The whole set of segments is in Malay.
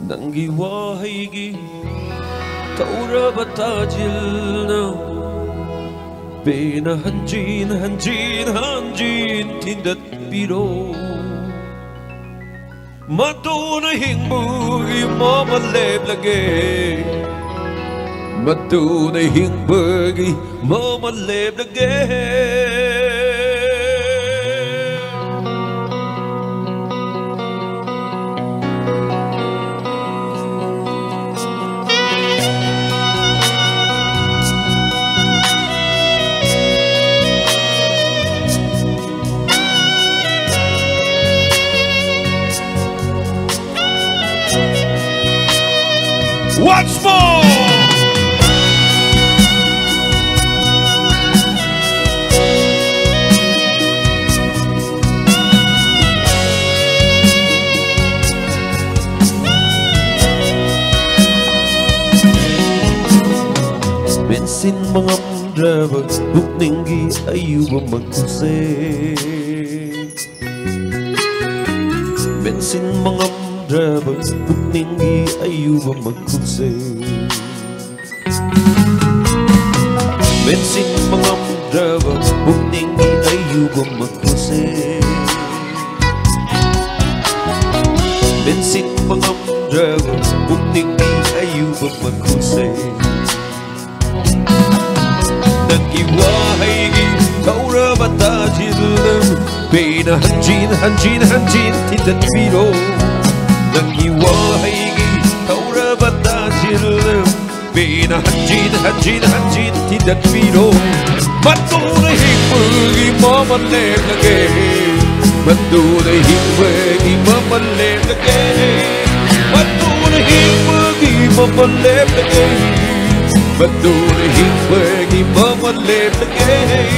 Nangi wahaygi tauraba tajilna Bena hanjin tindat biro Matuna hingbugi mamaleb lagi Matuna hingbugi mamaleb lagi Once more! Bensin mengamdraba bukningi ayuba magkuse Bensin mengamdraba bukningi ayuba magkuse Bensin mengamdraba bukningi ayuba magkuse Bensin mengamdraba bukningi ayuba magkuse Nagiwahaygi tauraba tajilna Bena hanjin tindat biro Nagiwahaygi tauraba tajilna Bena hanjin tindat biro Matuna hingbugi mamaleb lagi Matuna hingbugi mamaleb lagi Matuna hingbugi mamaleb lagi Matuna hingbugi mamaleb lagi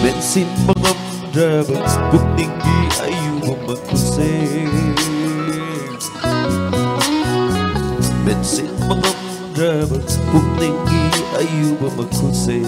Bensin mengamdraba bukningi ayuba magkuse Bensin mengamdraba bukningi ayuba magkuse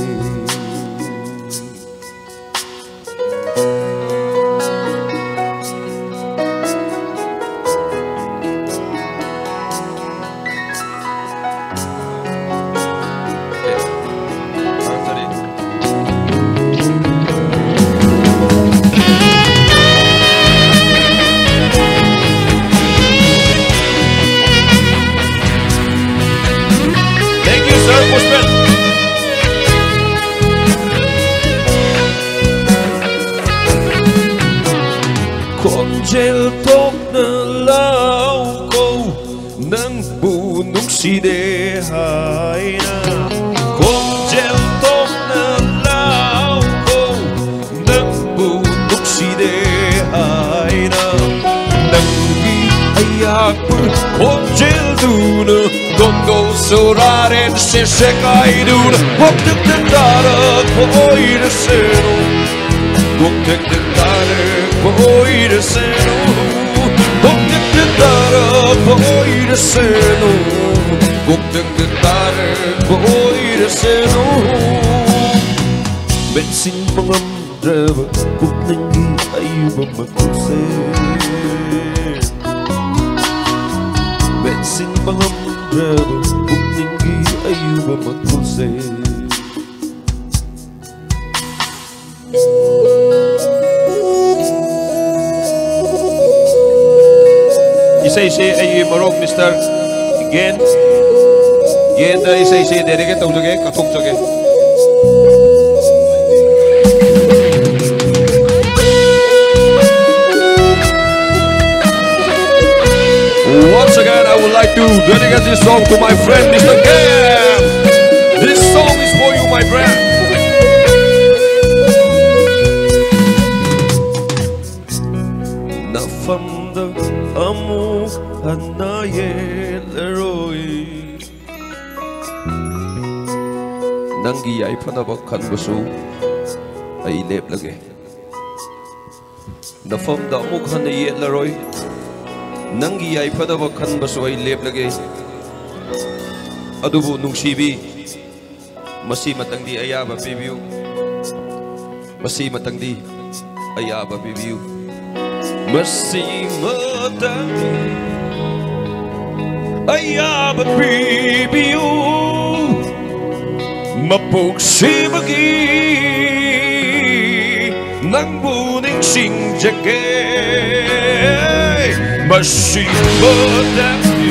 Konjel tok na lao ko ng bunong sidehay na Konjel tok na lao ko ng bunong sidehay na Nag-iayak po konjel duna Gondo soraren se sekay duna Huwag nagdadalag po oy na seno Huwag nagdadalag Voy de seno, donde te dará, voy de seno, donde te dará, voy de seno. Bensin mengamdraba, bukningi ayuba magkuse. Bensin mengamdraba, bukningi ayuba magkuse. Isay ay marog Mr. Gen da isay dereke tawjage kathok jage Once again I would like to dedicate this song to my friend Mr. Gen. This song is for you my friend. Nafamda amu hanaye leroy Nangi ay panabakhan basu ay lep lagi Nafamda amu hanaye leroy Nangi ay panabakhan basu ay lep lagi Adubu nungsibi masi matangdi ayaba pibiu Masih matangdi ayaba bibiu Masih matangdi ayaba bibiu Mapugsimagi Nang buning singjagay Masih matangdi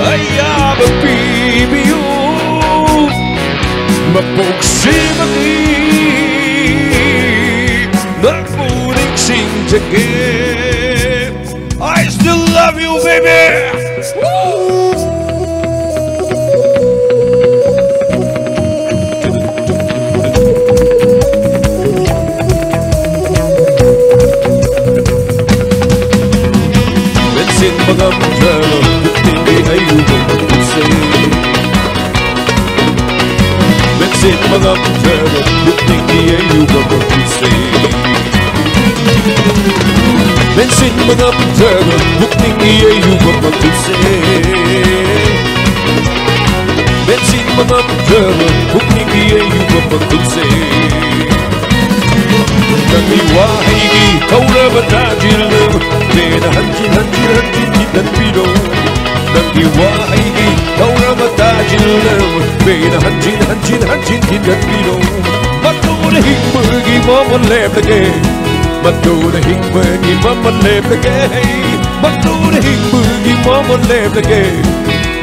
ayaba bibiu Mapugsimagi Nang buning singjagay I still love you, baby! Woo! Bensin mga mandralo, hindi ayuda mag-usay. Bensin mga mandralo, hindi ayuda mag-usay. Bensin mga mandralo, hindi ayuda mag-usay. Bensin mga mandralo, hindi ayuda mag-usay. Naniwahay kaurabatajilam Bena hanjin pilo Naniwahay kaurabatajilam Bena hanjin pilo Matulahing magi mamalep lagi Matulahing magi mamalep lagi Matulahing magi mamalep lagi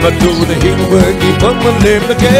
Matulahing magi mamalep lagi